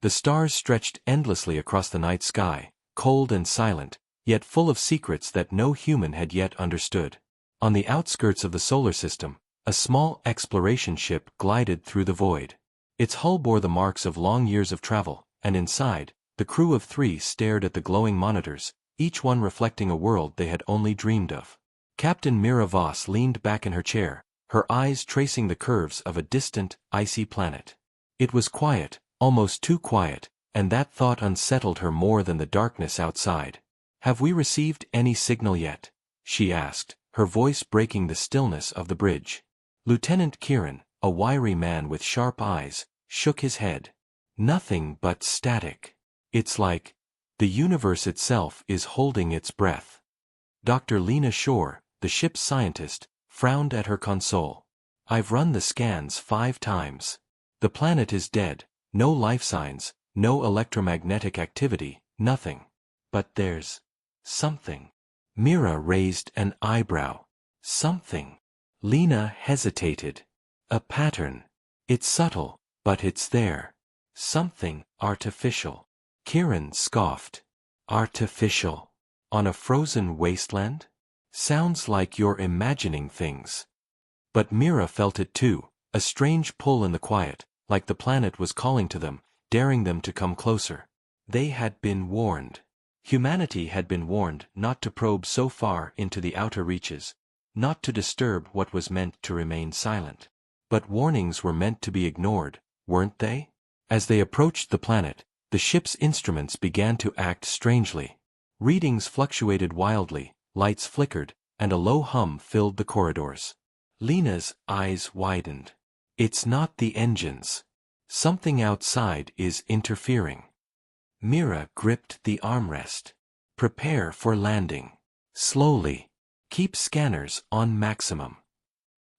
The stars stretched endlessly across the night sky, cold and silent, yet full of secrets that no human had yet understood. On the outskirts of the solar system, a small exploration ship glided through the void. Its hull bore the marks of long years of travel, and inside, the crew of 3 stared at the glowing monitors, each one reflecting a world they had only dreamed of. Captain Mira Voss leaned back in her chair, her eyes tracing the curves of a distant, icy planet. It was quiet, almost too quiet, and that thought unsettled her more than the darkness outside. "Have we received any signal yet?" she asked, her voice breaking the stillness of the bridge. Lieutenant Kieran, a wiry man with sharp eyes, shook his head. "Nothing but static. It's like the universe itself is holding its breath." Dr. Lena Shore, the ship's scientist, frowned at her console. "I've run the scans 5 times. The planet is dead, no life signs, no electromagnetic activity, nothing. But there's something." Mira raised an eyebrow. "Something?" Lena hesitated. "A pattern. It's subtle, but it's there. Something artificial." Kieran scoffed. "Artificial? On a frozen wasteland? Sounds like you're imagining things." But Mira felt it too, a strange pull in the quiet, like the planet was calling to them, daring them to come closer. They had been warned. Humanity had been warned not to probe so far into the outer reaches, not to disturb what was meant to remain silent. But warnings were meant to be ignored, weren't they? As they approached the planet, the ship's instruments began to act strangely. Readings fluctuated wildly, lights flickered, and a low hum filled the corridors. Lena's eyes widened. "It's not the engines. Something outside is interfering." Mira gripped the armrest. "Prepare for landing. Slowly. Keep scanners on maximum."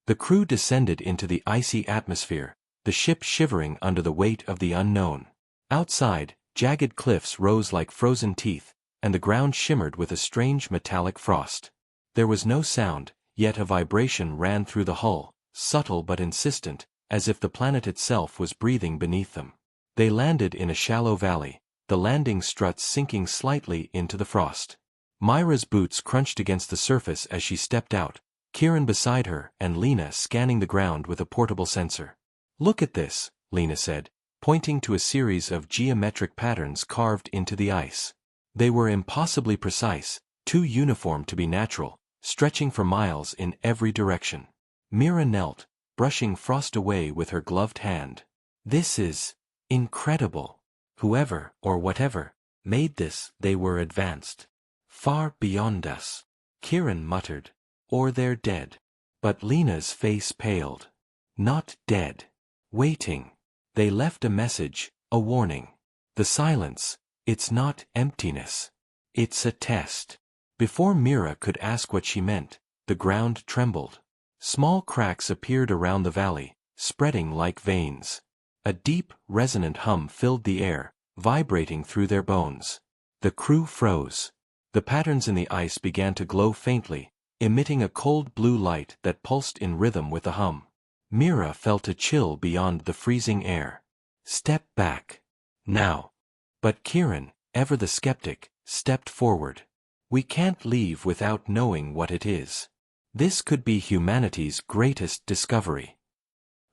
The crew descended into the icy atmosphere, the ship shivering under the weight of the unknown. Outside, jagged cliffs rose like frozen teeth, and the ground shimmered with a strange metallic frost. There was no sound, yet a vibration ran through the hull, subtle but insistent, as if the planet itself was breathing beneath them. They landed in a shallow valley, the landing struts sinking slightly into the frost. Myra's boots crunched against the surface as she stepped out, Kieran beside her and Lena scanning the ground with a portable sensor. "Look at this," Lena said, pointing to a series of geometric patterns carved into the ice. They were impossibly precise, too uniform to be natural, stretching for miles in every direction. Mira knelt, brushing frost away with her gloved hand. "This is incredible. Whoever, or whatever, made this, they were advanced. Far beyond us." Kieran muttered. "Or they're dead." But Lena's face paled. "Not dead. Waiting. They left a message, a warning. The silence, it's not emptiness. It's a test." Before Mira could ask what she meant, the ground trembled. Small cracks appeared around the valley, spreading like veins. A deep, resonant hum filled the air, vibrating through their bones. The crew froze. The patterns in the ice began to glow faintly, emitting a cold blue light that pulsed in rhythm with the hum. Mira felt a chill beyond the freezing air. "Step back. Now." But Kieran, ever the skeptic, stepped forward. "We can't leave without knowing what it is. This could be humanity's greatest discovery."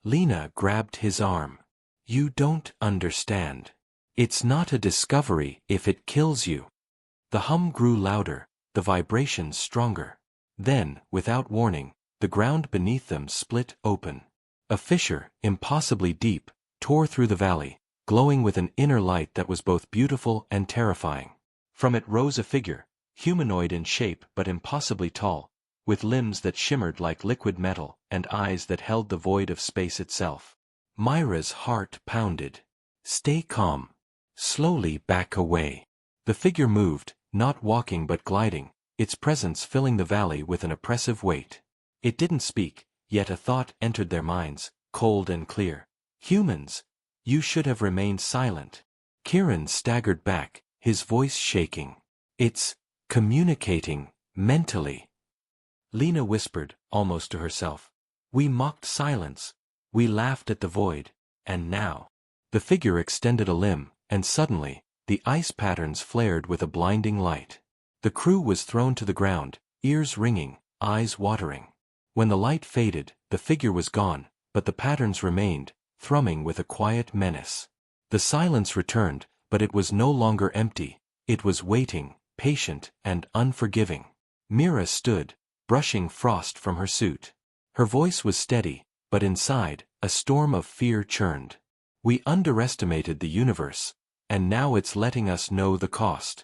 Lena grabbed his arm. "You don't understand. It's not a discovery if it kills you." The hum grew louder, the vibrations stronger. Then, without warning, the ground beneath them split open. A fissure, impossibly deep, tore through the valley, glowing with an inner light that was both beautiful and terrifying. From it rose a figure, humanoid in shape but impossibly tall, with limbs that shimmered like liquid metal and eyes that held the void of space itself. Myra's heart pounded. "Stay calm. Slowly back away." The figure moved, not walking but gliding, its presence filling the valley with an oppressive weight. It didn't speak, yet a thought entered their minds, cold and clear. "Humans, you should have remained silent." Kieran staggered back, his voice shaking. "It's communicating, mentally." Lena whispered, almost to herself. "We mocked silence. We laughed at the void. And now." The figure extended a limb, and suddenly, the ice patterns flared with a blinding light. The crew was thrown to the ground, ears ringing, eyes watering. When the light faded, the figure was gone, but the patterns remained, thrumming with a quiet menace. The silence returned, but it was no longer empty. It was waiting, patient, and unforgiving. Mira stood, brushing frost from her suit. Her voice was steady, but inside, a storm of fear churned. We underestimated the universe, and now it's letting us know the cost.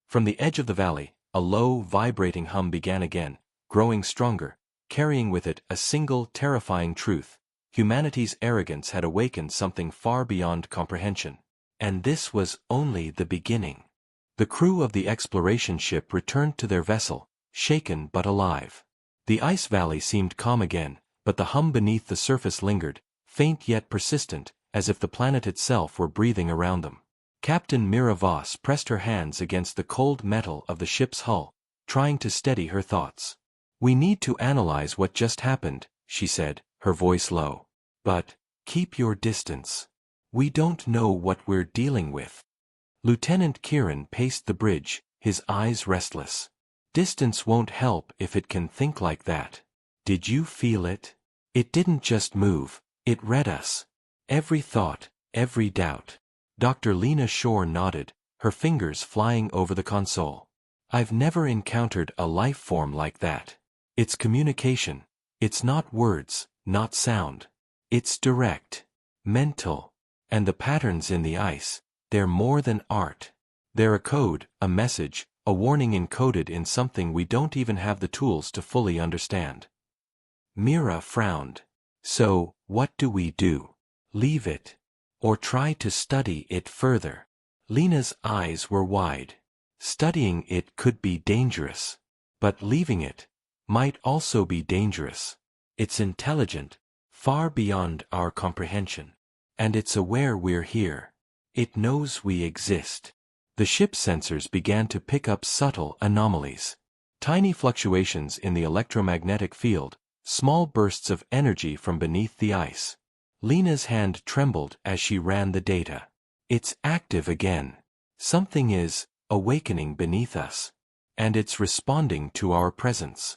From the edge of the valley, a low, vibrating hum began again, growing stronger, carrying with it a single, terrifying truth. Humanity's arrogance had awakened something far beyond comprehension. And this was only the beginning. The crew of the exploration ship returned to their vessel, shaken but alive. The ice valley seemed calm again, but the hum beneath the surface lingered, faint yet persistent, as if the planet itself were breathing around them. Captain Mira Voss pressed her hands against the cold metal of the ship's hull, trying to steady her thoughts. "We need to analyze what just happened," she said, her voice low. "But, keep your distance. We don't know what we're dealing with." Lieutenant Kieran paced the bridge, his eyes restless. "Distance won't help if it can think like that. Did you feel it? It didn't just move, it read us. Every thought, every doubt." Dr. Lena Shore nodded, her fingers flying over the console. "I've never encountered a life form like that. It's communication. It's not words, not sound. It's direct, mental. And the patterns in the ice, they're more than art. They're a code, a message, a warning encoded in something we don't even have the tools to fully understand." Mira frowned. "So, what do we do? Leave it? Or try to study it further?" Lena's eyes were wide. "Studying it could be dangerous. But leaving it might also be dangerous. It's intelligent, far beyond our comprehension. And it's aware we're here. It knows we exist." The ship's sensors began to pick up subtle anomalies. Tiny fluctuations in the electromagnetic field, small bursts of energy from beneath the ice. Lena's hand trembled as she ran the data. "It's active again. Something is awakening beneath us. And it's responding to our presence."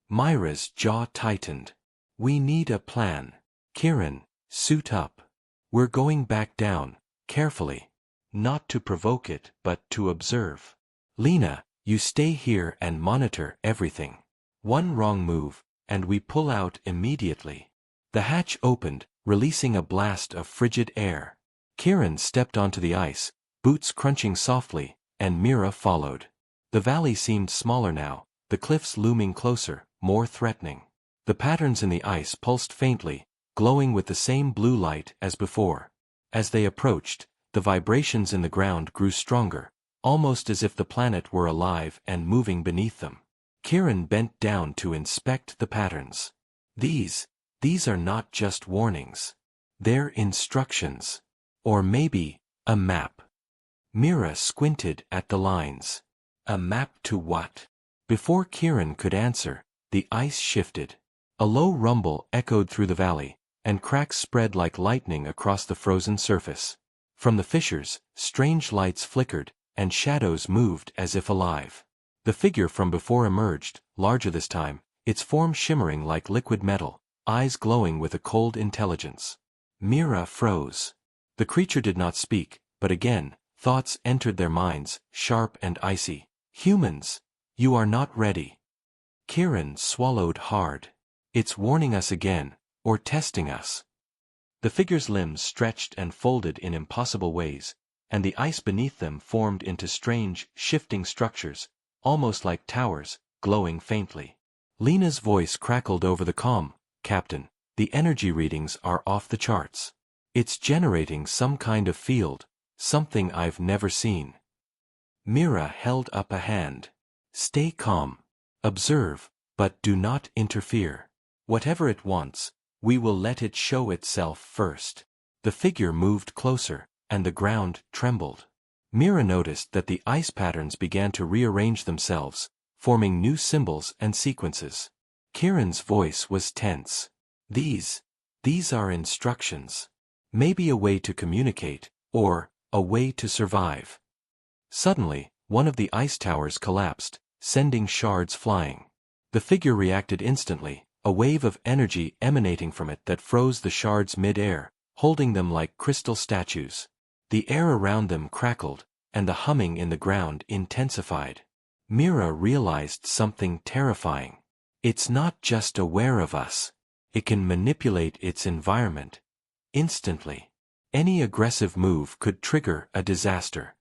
Myra's jaw tightened. "We need a plan. Kieran, suit up. We're going back down, carefully. Not to provoke it, but to observe. Lena, you stay here and monitor everything. One wrong move, and we pull out immediately." The hatch opened, releasing a blast of frigid air. Kieran stepped onto the ice, boots crunching softly, and Mira followed. The valley seemed smaller now, the cliffs looming closer, more threatening. The patterns in the ice pulsed faintly, glowing with the same blue light as before. As they approached, the vibrations in the ground grew stronger, almost as if the planet were alive and moving beneath them. Kieran bent down to inspect the patterns. These are not just warnings. They're instructions. Or maybe, a map. Mira squinted at the lines. A map to what? Before Kieran could answer, the ice shifted. A low rumble echoed through the valley, and cracks spread like lightning across the frozen surface. From the fissures, strange lights flickered, and shadows moved as if alive. The figure from before emerged, larger this time, its form shimmering like liquid metal, eyes glowing with a cold intelligence. Mira froze. The creature did not speak, but again, thoughts entered their minds, sharp and icy. "Humans, you are not ready." Kieran swallowed hard. "It's warning us again, or testing us." The figure's limbs stretched and folded in impossible ways, and the ice beneath them formed into strange, shifting structures, almost like towers, glowing faintly. Lena's voice crackled over the comm. "Captain, the energy readings are off the charts. It's generating some kind of field, something I've never seen." Mira held up a hand. "Stay calm. Observe, but do not interfere. Whatever it wants, we will let it show itself first." The figure moved closer, and the ground trembled. Mira noticed that the ice patterns began to rearrange themselves, forming new symbols and sequences. Kieran's voice was tense. These are instructions. Maybe a way to communicate, or a way to survive. Suddenly, one of the ice towers collapsed, sending shards flying. The figure reacted instantly, a wave of energy emanating from it that froze the shards mid-air, holding them like crystal statues. The air around them crackled, and the humming in the ground intensified. Mira realized something terrifying. It's not just aware of us. It can manipulate its environment. Instantly. Any aggressive move could trigger a disaster.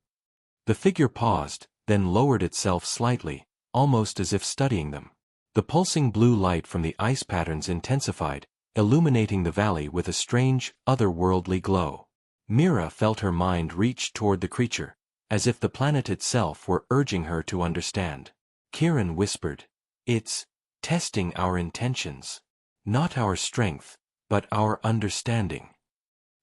The figure paused, then lowered itself slightly, almost as if studying them. The pulsing blue light from the ice patterns intensified, illuminating the valley with a strange, otherworldly glow. Mira felt her mind reach toward the creature, as if the planet itself were urging her to understand. Kieran whispered, "It's testing our intentions. Not our strength, but our understanding."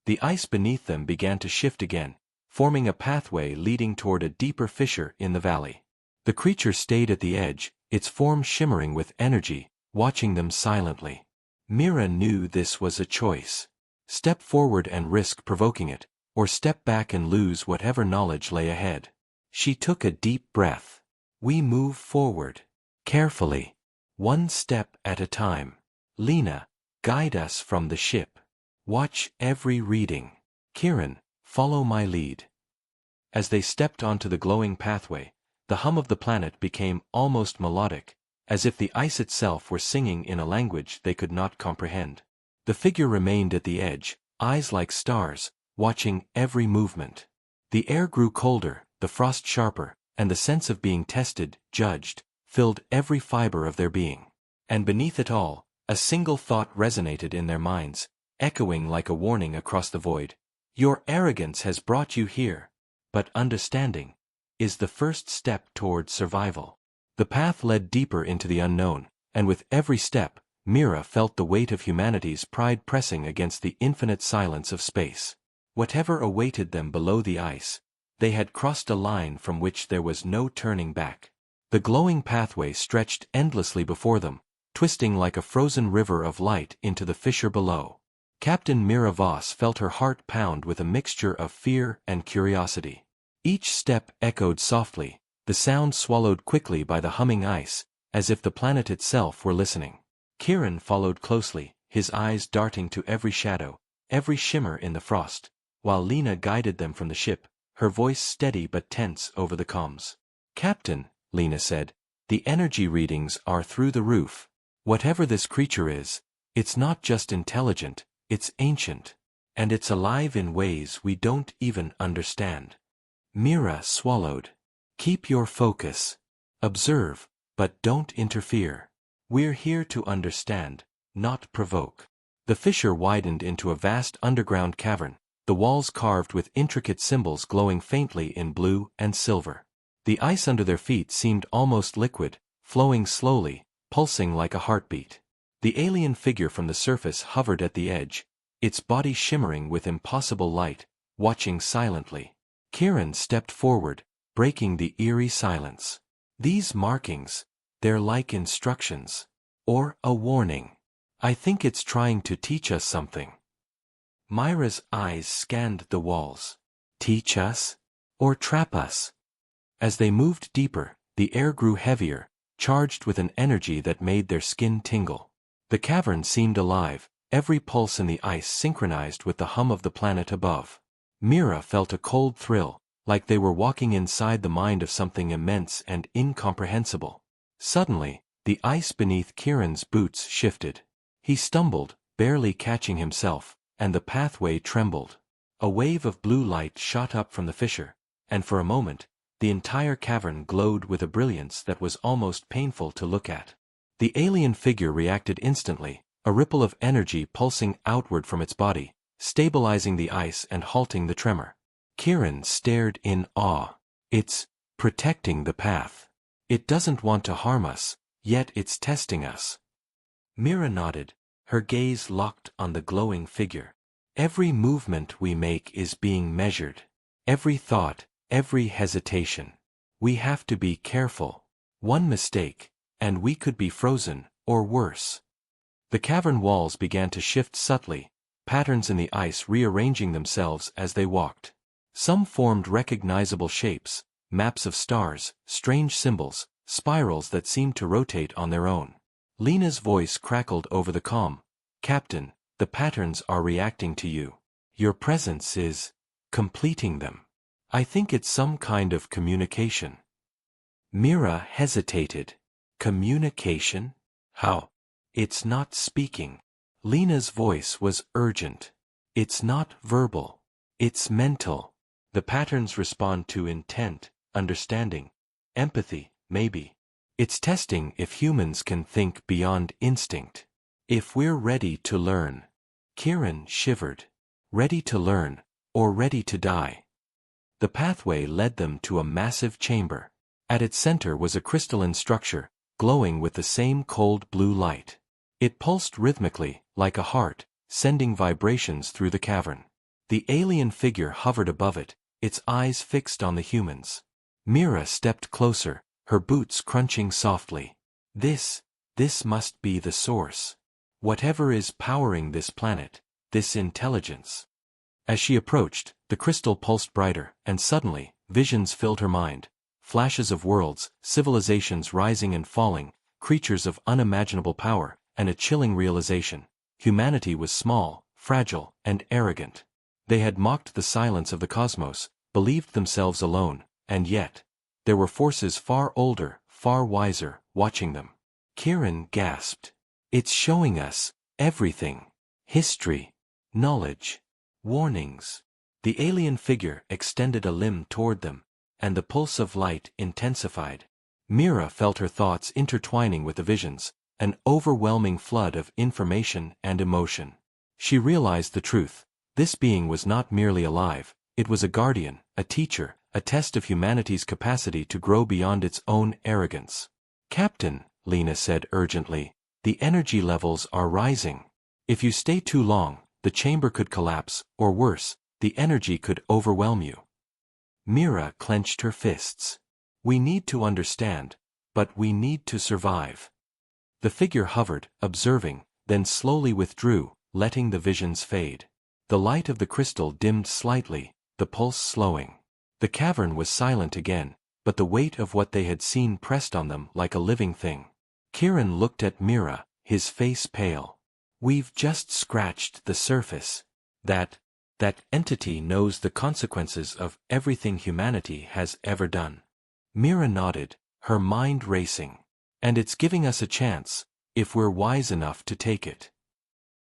The ice beneath them began to shift again, forming a pathway leading toward a deeper fissure in the valley. The creature stayed at the edge, its form shimmering with energy, watching them silently. Mira knew this was a choice. Step forward and risk provoking it, or step back and lose whatever knowledge lay ahead. She took a deep breath. "We move forward. Carefully. One step at a time. Lena, guide us from the ship. Watch every reading. Kieran, follow my lead." As they stepped onto the glowing pathway, the hum of the planet became almost melodic, as if the ice itself were singing in a language they could not comprehend. The figure remained at the edge, eyes like stars, watching every movement. The air grew colder, the frost sharper, and the sense of being tested, judged, filled every fiber of their being. And beneath it all, a single thought resonated in their minds, echoing like a warning across the void. "Your arrogance has brought you here. But understanding is the first step toward survival." The path led deeper into the unknown, and with every step, Mira felt the weight of humanity's pride pressing against the infinite silence of space. Whatever awaited them below the ice, they had crossed a line from which there was no turning back. The glowing pathway stretched endlessly before them, twisting like a frozen river of light into the fissure below. Captain Mira Voss felt her heart pound with a mixture of fear and curiosity. Each step echoed softly, the sound swallowed quickly by the humming ice, as if the planet itself were listening. Kieran followed closely, his eyes darting to every shadow, every shimmer in the frost, while Lena guided them from the ship, her voice steady but tense over the comms. "Captain," Lena said, "the energy readings are through the roof. Whatever this creature is, it's not just intelligent, it's ancient. And it's alive in ways we don't even understand." Mira swallowed. "Keep your focus. Observe, but don't interfere. We're here to understand, not provoke." The fissure widened into a vast underground cavern, the walls carved with intricate symbols glowing faintly in blue and silver. The ice under their feet seemed almost liquid, flowing slowly, pulsing like a heartbeat. The alien figure from the surface hovered at the edge, its body shimmering with impossible light, watching silently. Kieran stepped forward, breaking the eerie silence. "These markings, they're like instructions. Or a warning. I think it's trying to teach us something." Myra's eyes scanned the walls. "Teach us? Or trap us?" As they moved deeper, the air grew heavier, charged with an energy that made their skin tingle. The cavern seemed alive, every pulse in the ice synchronized with the hum of the planet above. Mira felt a cold thrill, like they were walking inside the mind of something immense and incomprehensible. Suddenly, the ice beneath Kieran's boots shifted. He stumbled, barely catching himself, and the pathway trembled. A wave of blue light shot up from the fissure, and for a moment, the entire cavern glowed with a brilliance that was almost painful to look at. The alien figure reacted instantly, a ripple of energy pulsing outward from its body, stabilizing the ice and halting the tremor. Kieran stared in awe. "It's protecting the path. It doesn't want to harm us, yet it's testing us." Mira nodded, her gaze locked on the glowing figure. "Every movement we make is being measured. Every thought, every hesitation. We have to be careful. One mistake, and we could be frozen, or worse." The cavern walls began to shift subtly, patterns in the ice rearranging themselves as they walked. Some formed recognizable shapes, maps of stars, strange symbols, spirals that seemed to rotate on their own. Lena's voice crackled over the comm. "Captain, the patterns are reacting to you. Your presence is completing them. I think it's some kind of communication." Mira hesitated. Communication? How? It's not speaking. Lena's voice was urgent. It's not verbal. It's mental. The patterns respond to intent, understanding, empathy, maybe. It's testing if humans can think beyond instinct. If we're ready to learn. Kieran shivered. Ready to learn, or ready to die. The pathway led them to a massive chamber. At its center was a crystalline structure, glowing with the same cold blue light. It pulsed rhythmically, like a heart, sending vibrations through the cavern. The alien figure hovered above it, its eyes fixed on the humans. Mira stepped closer, her boots crunching softly. This must be the source. Whatever is powering this planet, this intelligence. As she approached, the crystal pulsed brighter, and suddenly, visions filled her mind. Flashes of worlds, civilizations rising and falling, creatures of unimaginable power, and a chilling realization. Humanity was small, fragile, and arrogant. They had mocked the silence of the cosmos, believed themselves alone, and yet, there were forces far older, far wiser, watching them. Kieran gasped. "It's showing us everything. History, knowledge, warnings." The alien figure extended a limb toward them, and the pulse of light intensified. Mira felt her thoughts intertwining with the visions, an overwhelming flood of information and emotion. She realized the truth. This being was not merely alive, it was a guardian, a teacher, a test of humanity's capacity to grow beyond its own arrogance. "Captain," Lena said urgently, "the energy levels are rising. If you stay too long, the chamber could collapse, or worse, the energy could overwhelm you." Mira clenched her fists. "We need to understand, but we need to survive." The figure hovered, observing, then slowly withdrew, letting the visions fade. The light of the crystal dimmed slightly, the pulse slowing. The cavern was silent again, but the weight of what they had seen pressed on them like a living thing. Kieran looked at Mira, his face pale. "We've just scratched the surface. That entity knows the consequences of everything humanity has ever done." Mira nodded, her mind racing. "And it's giving us a chance, if we're wise enough to take it."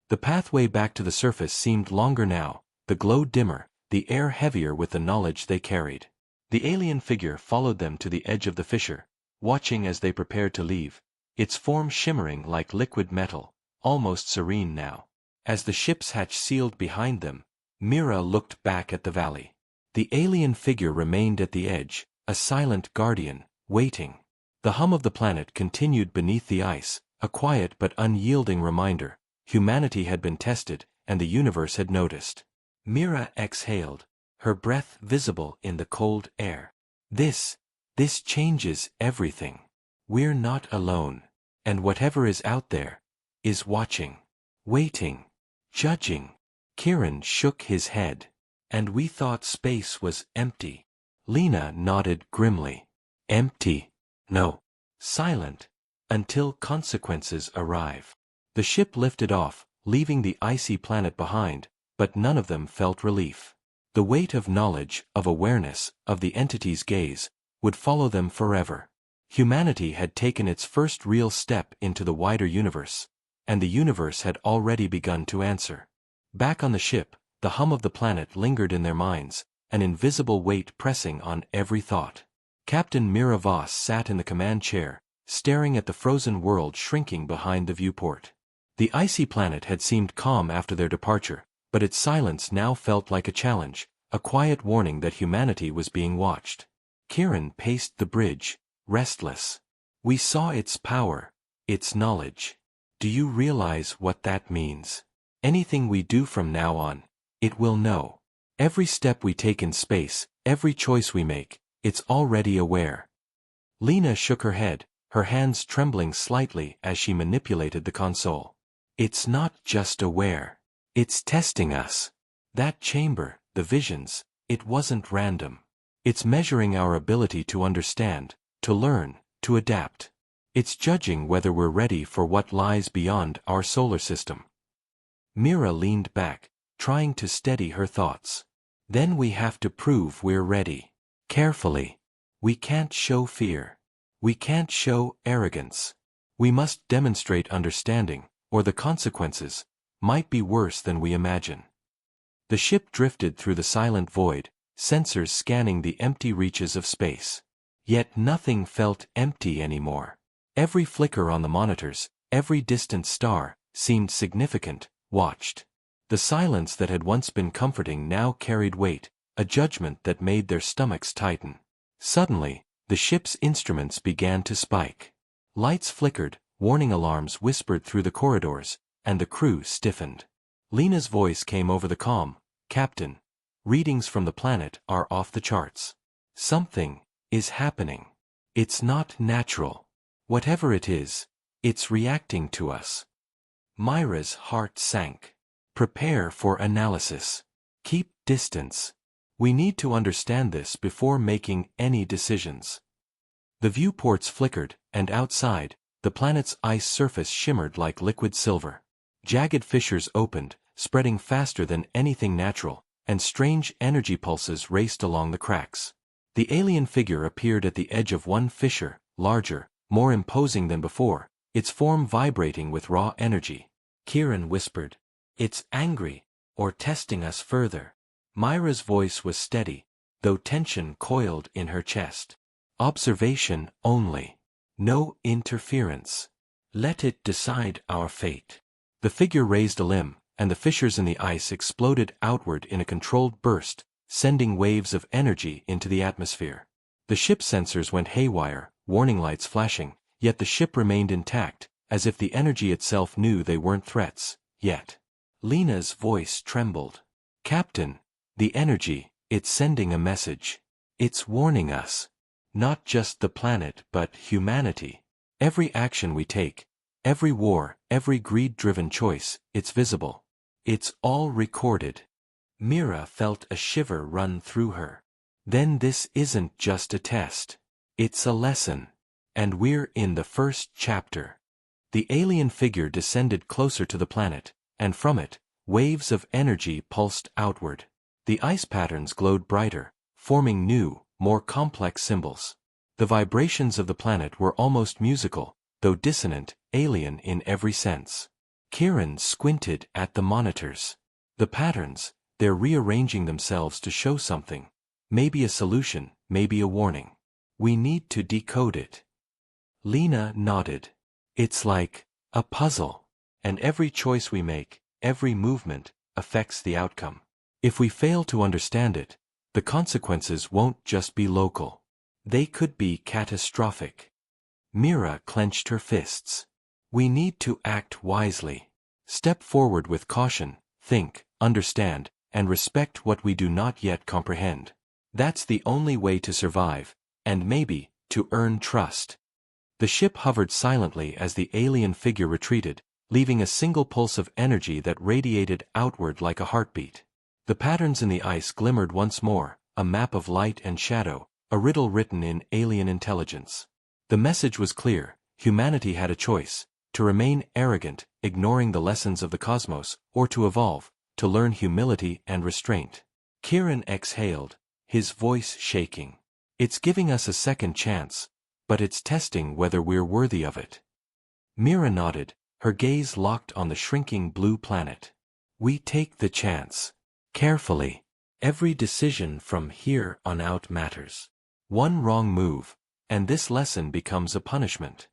The pathway back to the surface seemed longer now, the glow dimmer, the air heavier with the knowledge they carried. The alien figure followed them to the edge of the fissure, watching as they prepared to leave, its form shimmering like liquid metal, almost serene now. As the ship's hatch sealed behind them, Mira looked back at the valley. The alien figure remained at the edge, a silent guardian, waiting. The hum of the planet continued beneath the ice, a quiet but unyielding reminder. Humanity had been tested, and the universe had noticed. Mira exhaled, her breath visible in the cold air. This changes everything. We're not alone. And whatever is out there, is watching, waiting, judging. Kieran shook his head. "And we thought space was empty." Lena nodded grimly. "Empty? No. Silent. Until consequences arrive." The ship lifted off, leaving the icy planet behind, but none of them felt relief. The weight of knowledge, of awareness, of the entity's gaze, would follow them forever. Humanity had taken its first real step into the wider universe, and the universe had already begun to answer. Back on the ship, the hum of the planet lingered in their minds, an invisible weight pressing on every thought. Captain Mira Voss sat in the command chair, staring at the frozen world shrinking behind the viewport. The icy planet had seemed calm after their departure, but its silence now felt like a challenge, a quiet warning that humanity was being watched. Kieran paced the bridge, restless. "We saw its power, its knowledge. Do you realize what that means? Anything we do from now on, it will know. Every step we take in space, every choice we make, it's already aware." Lena shook her head, her hands trembling slightly as she manipulated the console. "It's not just aware. It's testing us. That chamber, the visions, it wasn't random. It's measuring our ability to understand, to learn, to adapt. It's judging whether we're ready for what lies beyond our solar system. Mira leaned back, trying to steady her thoughts. Then we have to prove we're ready. Carefully. We can't show fear. We can't show arrogance. We must demonstrate understanding, or the consequences might be worse than we imagine. The ship drifted through the silent void, sensors scanning the empty reaches of space. Yet nothing felt empty anymore. Every flicker on the monitors, every distant star, seemed significant, watched. The silence that had once been comforting now carried weight, a judgment that made their stomachs tighten. Suddenly, the ship's instruments began to spike. Lights flickered, warning alarms whispered through the corridors, and the crew stiffened. Lena's voice came over the comm. "Captain, readings from the planet are off the charts. Something is happening. It's not natural. Whatever it is, it's reacting to us." Myra's heart sank. "Prepare for analysis. Keep distance. We need to understand this before making any decisions." The viewports flickered, and outside, the planet's ice surface shimmered like liquid silver. Jagged fissures opened, spreading faster than anything natural, and strange energy pulses raced along the cracks. The alien figure appeared at the edge of one fissure, larger, more imposing than before, its form vibrating with raw energy. Kieran whispered, "It's angry, or testing us further." Myra's voice was steady, though tension coiled in her chest. "Observation only. No interference. Let it decide our fate." The figure raised a limb, and the fissures in the ice exploded outward in a controlled burst, sending waves of energy into the atmosphere. The ship's sensors went haywire, warning lights flashing, yet the ship remained intact, as if the energy itself knew they weren't threats, yet. Lena's voice trembled. "Captain, the energy, it's sending a message. It's warning us. Not just the planet but humanity. Every action we take, every war, every greed-driven choice, it's visible. It's all recorded." Mira felt a shiver run through her. "Then this isn't just a test. It's a lesson. And we're in the first chapter." The alien figure descended closer to the planet, and from it, waves of energy pulsed outward. The ice patterns glowed brighter, forming new, more complex symbols. The vibrations of the planet were almost musical, though dissonant, alien in every sense. Kieran squinted at the monitors. The patterns, they're rearranging themselves to show something. Maybe a solution, maybe a warning. We need to decode it. Lena nodded. "It's like a puzzle. And every choice we make, every movement, affects the outcome. If we fail to understand it, the consequences won't just be local. They could be catastrophic." Mira clenched her fists. "We need to act wisely. Step forward with caution, think, understand, and respect what we do not yet comprehend. That's the only way to survive, and maybe, to earn trust." The ship hovered silently as the alien figure retreated, leaving a single pulse of energy that radiated outward like a heartbeat. The patterns in the ice glimmered once more, a map of light and shadow, a riddle written in alien intelligence. The message was clear: humanity had a choice, to remain arrogant, ignoring the lessons of the cosmos, or to evolve, to learn humility and restraint. Kieran exhaled, his voice shaking. "It's giving us a second chance, but it's testing whether we're worthy of it." Mira nodded, her gaze locked on the shrinking blue planet. "We take the chance. Carefully. Every decision from here on out matters. One wrong move, and this lesson becomes a punishment."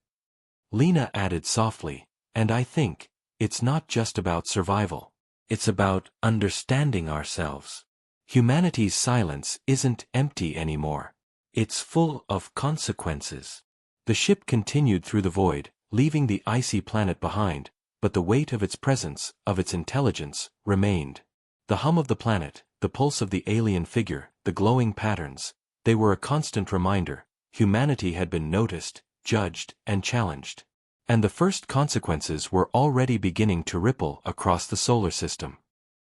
Lena added softly, "And I think, it's not just about survival. It's about understanding ourselves. Humanity's silence isn't empty anymore. It's full of consequences." The ship continued through the void, leaving the icy planet behind, but the weight of its presence, of its intelligence, remained. The hum of the planet, the pulse of the alien figure, the glowing patterns, they were a constant reminder: humanity had been noticed, judged, and challenged. And the first consequences were already beginning to ripple across the solar system.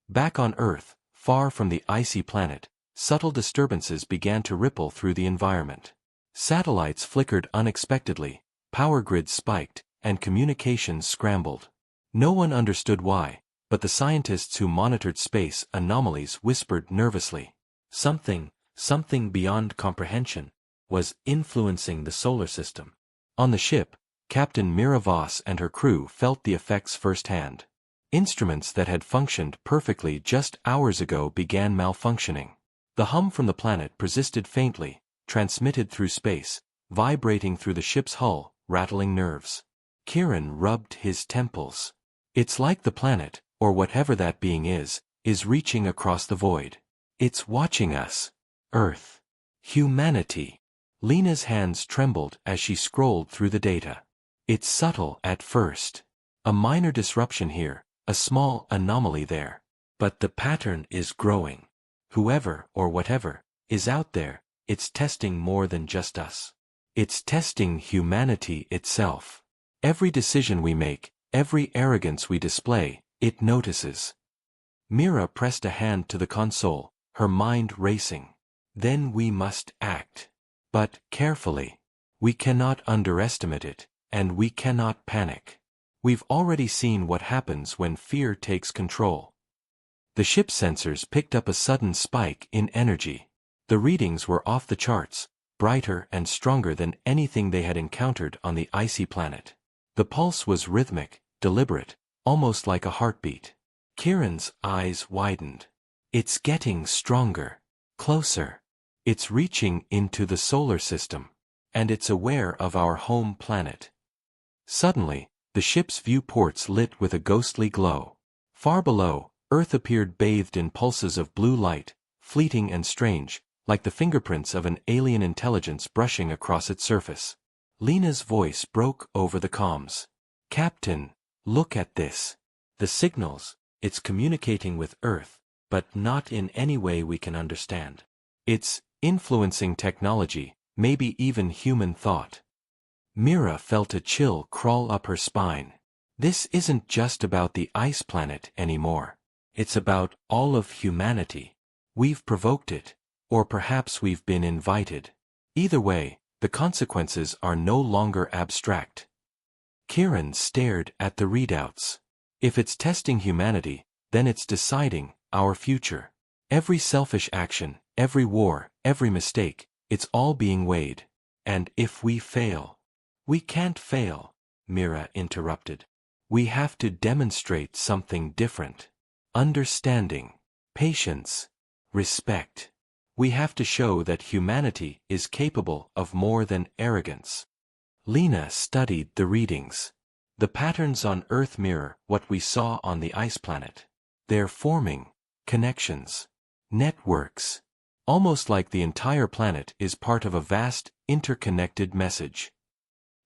Back on Earth, far from the icy planet, subtle disturbances began to ripple through the environment. Satellites flickered unexpectedly, power grids spiked, and communications scrambled. No one understood why, but the scientists who monitored space anomalies whispered nervously. Something beyond comprehension, was influencing the solar system. On the ship, Captain Mira Voss and her crew felt the effects firsthand. Instruments that had functioned perfectly just hours ago began malfunctioning. The hum from the planet persisted faintly, transmitted through space, vibrating through the ship's hull, rattling nerves. Kieran rubbed his temples. It's like the planet, or whatever that being is reaching across the void. It's watching us. Earth. Humanity. Lena's hands trembled as she scrolled through the data. It's subtle at first. A minor disruption here, a small anomaly there. But the pattern is growing. Whoever, or whatever, is out there, it's testing more than just us. It's testing humanity itself. Every decision we make, every arrogance we display, it notices. Mira pressed a hand to the console, her mind racing. Then we must act. But carefully. We cannot underestimate it, and we cannot panic. We've already seen what happens when fear takes control. The ship's sensors picked up a sudden spike in energy. The readings were off the charts, brighter and stronger than anything they had encountered on the icy planet. The pulse was rhythmic, deliberate, almost like a heartbeat. Kieran's eyes widened. It's getting stronger. Closer. It's reaching into the solar system. And it's aware of our home planet. Suddenly, the ship's viewports lit with a ghostly glow. Far below, Earth appeared bathed in pulses of blue light, fleeting and strange, like the fingerprints of an alien intelligence brushing across its surface. Lena's voice broke over the comms. Captain, look at this. The signals, it's communicating with Earth, but not in any way we can understand. It's influencing technology, maybe even human thought. Mira felt a chill crawl up her spine. This isn't just about the ice planet anymore. It's about all of humanity. We've provoked it, or perhaps we've been invited. Either way, the consequences are no longer abstract. Kieran stared at the readouts. If it's testing humanity, then it's deciding our future. Every selfish action, every war, every mistake, it's all being weighed. And if we fail... We can't fail, Mira interrupted. We have to demonstrate something different. Understanding, patience, respect. We have to show that humanity is capable of more than arrogance. Lena studied the readings. The patterns on Earth mirror what we saw on the ice planet. They're forming connections, networks, almost like the entire planet is part of a vast, interconnected message.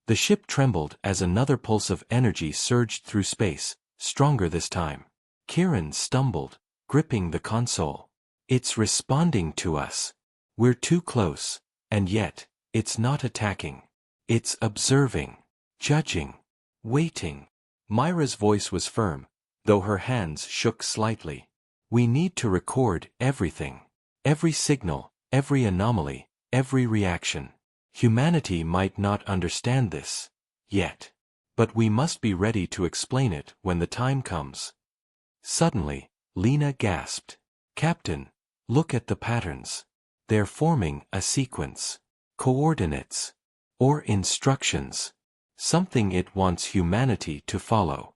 The ship trembled as another pulse of energy surged through space, stronger this time. Kieran stumbled, gripping the console. It's responding to us. We're too close, and yet, it's not attacking. It's observing, judging, waiting. Myra's voice was firm, though her hands shook slightly. We need to record everything. Every signal, every anomaly, every reaction. Humanity might not understand this, yet. But we must be ready to explain it when the time comes. Suddenly, Lena gasped. Captain, look at the patterns. They're forming a sequence. Coordinates. Or instructions. Something it wants humanity to follow.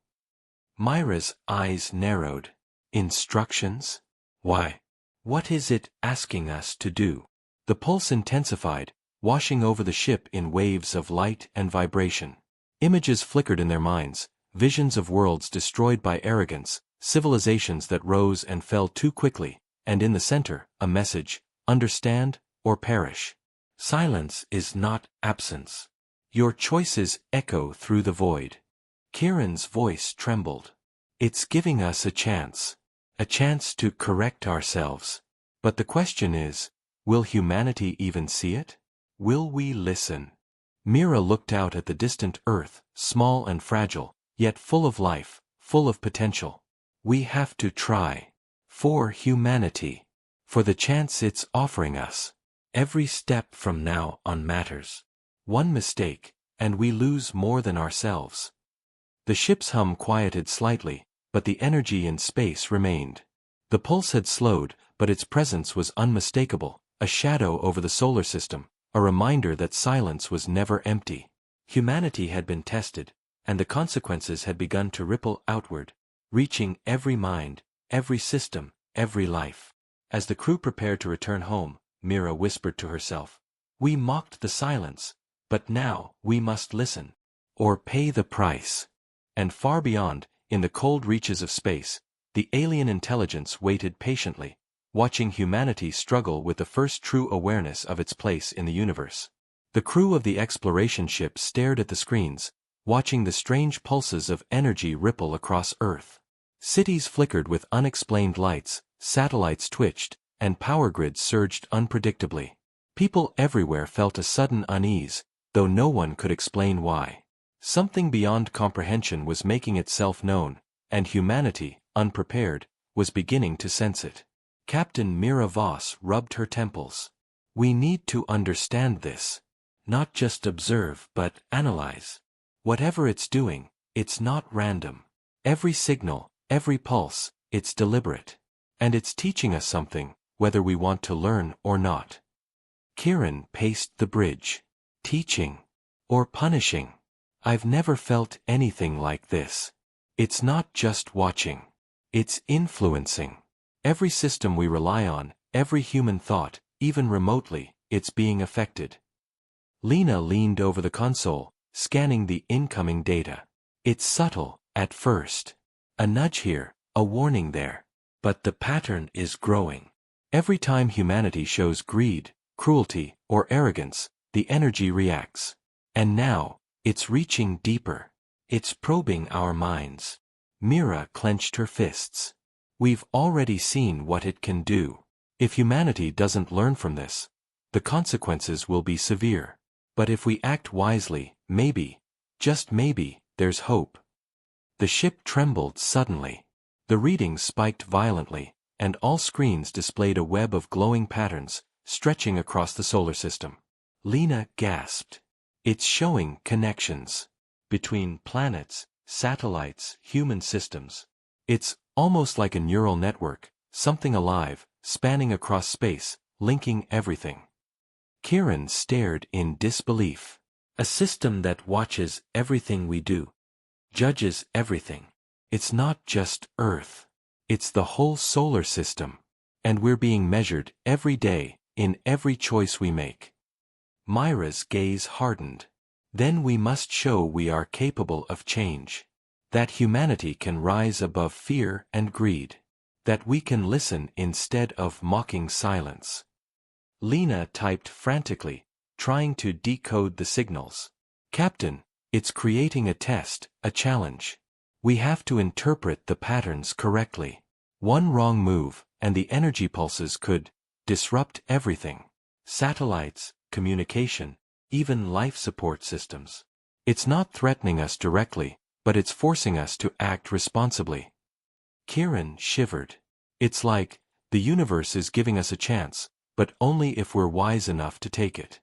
Myra's eyes narrowed. Instructions? Why? What is it asking us to do? The pulse intensified, washing over the ship in waves of light and vibration. Images flickered in their minds, visions of worlds destroyed by arrogance, civilizations that rose and fell too quickly, and in the center, a message, understand or perish. Silence is not absence. Your choices echo through the void. Kieran's voice trembled. It's giving us a chance to correct ourselves. But the question is, will humanity even see it? Will we listen? Mira looked out at the distant Earth, small and fragile, yet full of life, full of potential. We have to try. For humanity. For the chance it's offering us. Every step from now on matters. One mistake, and we lose more than ourselves. The ship's hum quieted slightly, but the energy in space remained. The pulse had slowed, but its presence was unmistakable, a shadow over the solar system, a reminder that silence was never empty. Humanity had been tested, and the consequences had begun to ripple outward, reaching every mind, every system, every life. As the crew prepared to return home, Mira whispered to herself, "We mocked the silence, but now we must listen, or pay the price." And far beyond, in the cold reaches of space, the alien intelligence waited patiently, watching humanity struggle with the first true awareness of its place in the universe. The crew of the exploration ship stared at the screens, watching the strange pulses of energy ripple across Earth. Cities flickered with unexplained lights, satellites twitched, and power grids surged unpredictably. People everywhere felt a sudden unease, though no one could explain why. Something beyond comprehension was making itself known, and humanity, unprepared, was beginning to sense it. Captain Mira Voss rubbed her temples. "We need to understand this. Not just observe but analyze. Whatever it's doing, it's not random. Every signal, every pulse, it's deliberate. And it's teaching us something, whether we want to learn or not." Kieran paced the bridge. Teaching? Or punishing? I've never felt anything like this. It's not just watching. It's influencing. Every system we rely on, every human thought, even remotely, it's being affected. Lena leaned over the console, scanning the incoming data. It's subtle, at first. A nudge here, a warning there. But the pattern is growing. Every time humanity shows greed, cruelty, or arrogance, the energy reacts. And now, it's reaching deeper. It's probing our minds. Mira clenched her fists. We've already seen what it can do. If humanity doesn't learn from this, the consequences will be severe. But if we act wisely, maybe, just maybe, there's hope. The ship trembled suddenly. The readings spiked violently, and all screens displayed a web of glowing patterns, stretching across the solar system. Lena gasped. It's showing connections. Between planets, satellites, human systems. It's almost like a neural network, something alive, spanning across space, linking everything. Kieran stared in disbelief. A system that watches everything we do. Judges everything. It's not just Earth. It's the whole solar system. And we're being measured every day, in every choice we make. Myra's gaze hardened. Then we must show we are capable of change. That humanity can rise above fear and greed. That we can listen instead of mocking silence. Lena typed frantically, trying to decode the signals. "Captain, it's creating a test, a challenge. We have to interpret the patterns correctly. One wrong move, and the energy pulses could disrupt everything. Satellites, communication, even life support systems. It's not threatening us directly, but it's forcing us to act responsibly." Kieran shivered. It's like, the universe is giving us a chance, but only if we're wise enough to take it.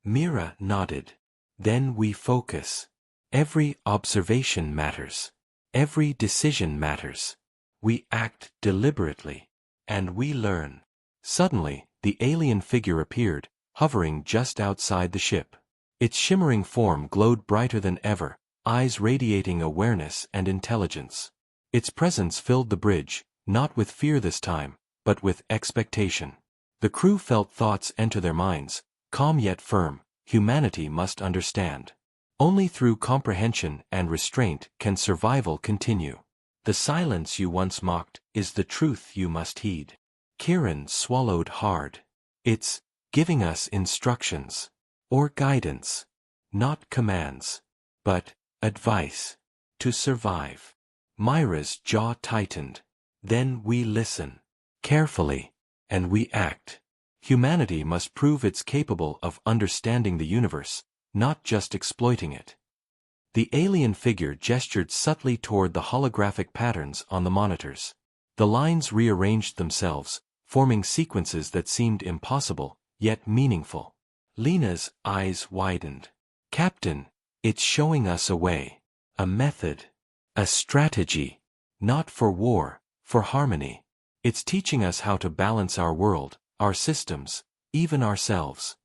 Mira nodded. Then we focus. Every observation matters. Every decision matters. We act deliberately. And we learn. Suddenly, the alien figure appeared, hovering just outside the ship. Its shimmering form glowed brighter than ever, eyes radiating awareness and intelligence. Its presence filled the bridge, not with fear this time, but with expectation. The crew felt thoughts enter their minds, calm yet firm. Humanity must understand. Only through comprehension and restraint can survival continue. The silence you once mocked is the truth you must heed. Kieran swallowed hard. It's giving us instructions. Or guidance. Not commands. But advice. To survive. Myra's jaw tightened. Then we listen. Carefully. And we act. Humanity must prove it's capable of understanding the universe, not just exploiting it. The alien figure gestured subtly toward the holographic patterns on the monitors. The lines rearranged themselves, forming sequences that seemed impossible, yet meaningful. Lena's eyes widened. Captain, it's showing us a way. A method. A strategy. Not for war, for harmony. It's teaching us how to balance our world, our systems, even ourselves.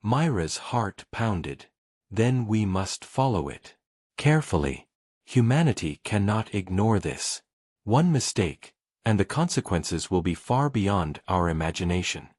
Myra's heart pounded. Then we must follow it. Carefully. Humanity cannot ignore this. One mistake, and the consequences will be far beyond our imagination.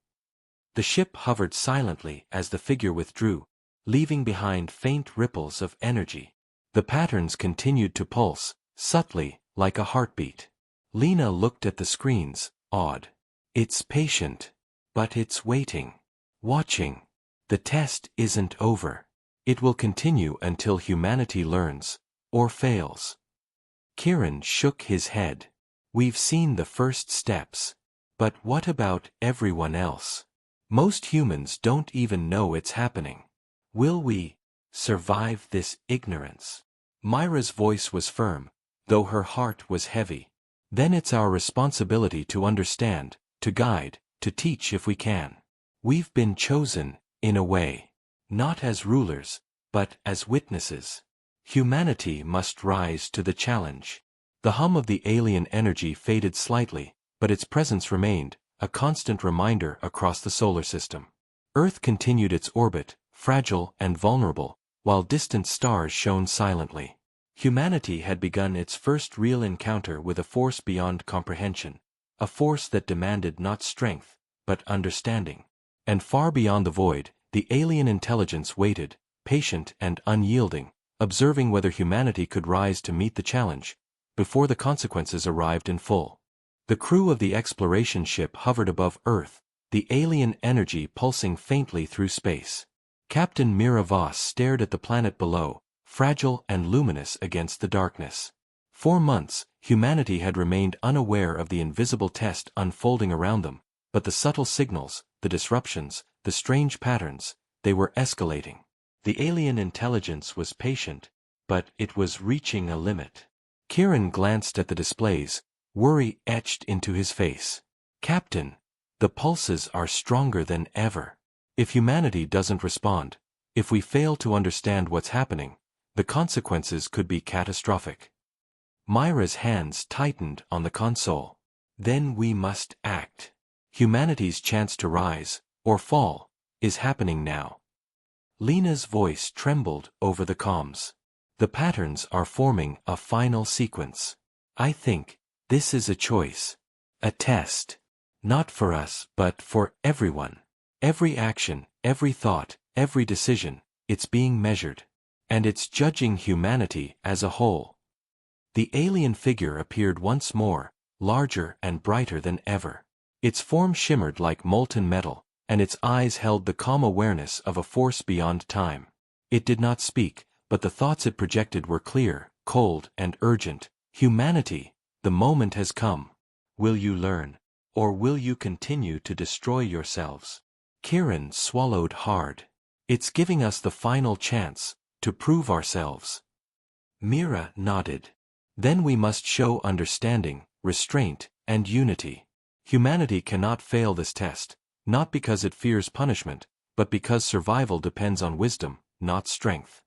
The ship hovered silently as the figure withdrew, leaving behind faint ripples of energy. The patterns continued to pulse, subtly, like a heartbeat. Lena looked at the screens, awed. It's patient. But it's waiting. Watching. The test isn't over. It will continue until humanity learns, or fails. Kieran shook his head. We've seen the first steps. But what about everyone else? Most humans don't even know it's happening. Will we survive this ignorance? Myra's voice was firm, though her heart was heavy. Then it's our responsibility to understand, to guide, to teach if we can. We've been chosen, in a way. Not as rulers, but as witnesses. Humanity must rise to the challenge. The hum of the alien energy faded slightly, but its presence remained, a constant reminder across the solar system. Earth continued its orbit, fragile and vulnerable, while distant stars shone silently. Humanity had begun its first real encounter with a force beyond comprehension, a force that demanded not strength, but understanding. And far beyond the void, the alien intelligence waited, patient and unyielding, observing whether humanity could rise to meet the challenge, before the consequences arrived in full. The crew of the exploration ship hovered above Earth, the alien energy pulsing faintly through space. Captain Mira Voss stared at the planet below, fragile and luminous against the darkness. For months, humanity had remained unaware of the invisible test unfolding around them, but the subtle signals, the disruptions, the strange patterns, they were escalating. The alien intelligence was patient, but it was reaching a limit. Kieran glanced at the displays, worry etched into his face. Captain, the pulses are stronger than ever. If humanity doesn't respond, if we fail to understand what's happening, the consequences could be catastrophic. Myra's hands tightened on the console. Then we must act. Humanity's chance to rise, or fall, is happening now. Lena's voice trembled over the comms. The patterns are forming a final sequence. I think this is a choice. A test. Not for us, but for everyone. Every action, every thought, every decision, it's being measured. And it's judging humanity as a whole. The alien figure appeared once more, larger and brighter than ever. Its form shimmered like molten metal, and its eyes held the calm awareness of a force beyond time. It did not speak, but the thoughts it projected were clear, cold, and urgent. Humanity, the moment has come. Will you learn? Or will you continue to destroy yourselves? Kieran swallowed hard. It's giving us the final chance to prove ourselves. Mira nodded. Then we must show understanding, restraint, and unity. Humanity cannot fail this test, not because it fears punishment, but because survival depends on wisdom, not strength.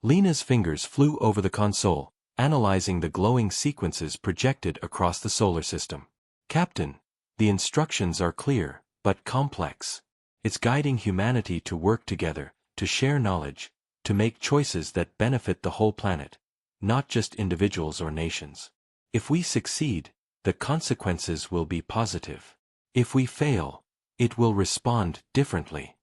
Lena's fingers flew over the console, analyzing the glowing sequences projected across the solar system. Captain, the instructions are clear, but complex. It's guiding humanity to work together, to share knowledge, to make choices that benefit the whole planet, not just individuals or nations. If we succeed, the consequences will be positive. If we fail, it will respond differently.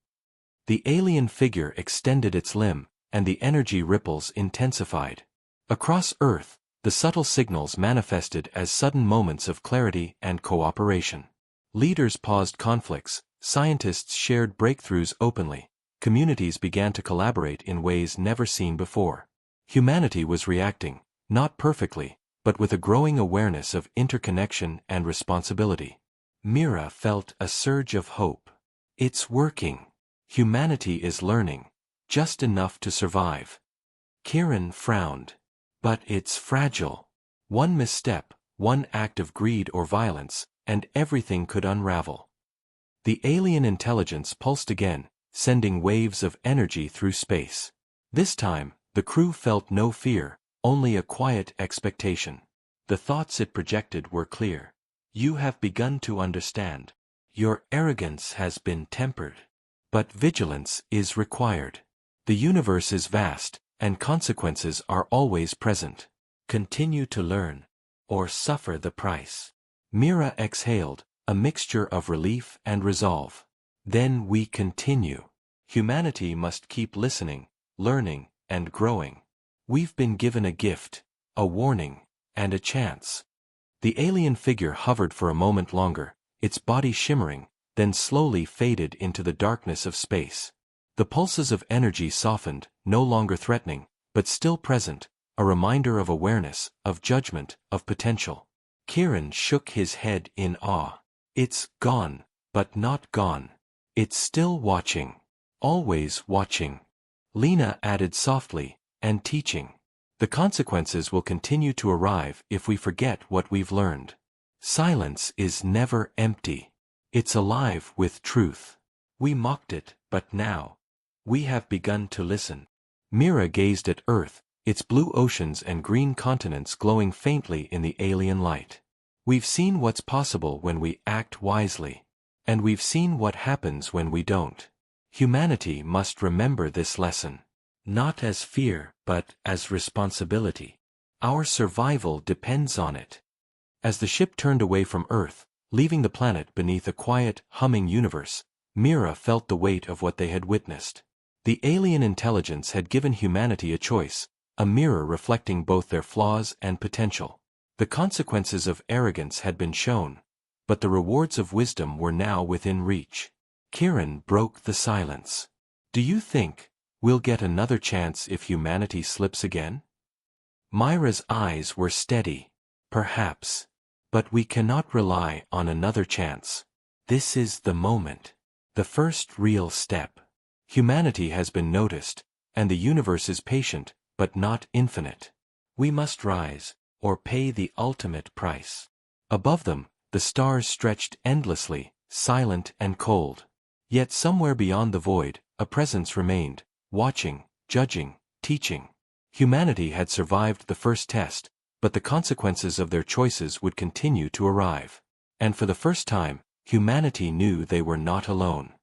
The alien figure extended its limb, and the energy ripples intensified. Across Earth, the subtle signals manifested as sudden moments of clarity and cooperation. Leaders paused conflicts, scientists shared breakthroughs openly, communities began to collaborate in ways never seen before. Humanity was reacting, not perfectly, but with a growing awareness of interconnection and responsibility. Mira felt a surge of hope. It's working. Humanity is learning, just enough to survive. Kieran frowned. But it's fragile. One misstep, one act of greed or violence, and everything could unravel. The alien intelligence pulsed again, sending waves of energy through space. This time, the crew felt no fear, only a quiet expectation. The thoughts it projected were clear. You have begun to understand. Your arrogance has been tempered. But vigilance is required. The universe is vast, and consequences are always present. Continue to learn, or suffer the price. Mira exhaled, a mixture of relief and resolve. Then we continue. Humanity must keep listening, learning, and growing. We've been given a gift, a warning, and a chance. The alien figure hovered for a moment longer, its body shimmering, then slowly faded into the darkness of space. The pulses of energy softened, no longer threatening, but still present, a reminder of awareness, of judgment, of potential. Kieran shook his head in awe. It's gone, but not gone. It's still watching. Always watching. Lena added softly, and teaching. The consequences will continue to arrive if we forget what we've learned. Silence is never empty. It's alive with truth. We mocked it, but now we have begun to listen. Mira gazed at Earth, its blue oceans and green continents glowing faintly in the alien light. We've seen what's possible when we act wisely. And we've seen what happens when we don't. Humanity must remember this lesson. Not as fear, but as responsibility. Our survival depends on it. As the ship turned away from Earth, leaving the planet beneath a quiet, humming universe, Mira felt the weight of what they had witnessed. The alien intelligence had given humanity a choice, a mirror reflecting both their flaws and potential. The consequences of arrogance had been shown, but the rewards of wisdom were now within reach. Kieran broke the silence. Do you think we'll get another chance if humanity slips again? Myra's eyes were steady. Perhaps. But we cannot rely on another chance. This is the moment. The first real step. Humanity has been noticed, and the universe is patient, but not infinite. We must rise, or pay the ultimate price. Above them, the stars stretched endlessly, silent and cold. Yet somewhere beyond the void, a presence remained, watching, judging, teaching. Humanity had survived the first test, but the consequences of their choices would continue to arrive. And for the first time, humanity knew they were not alone.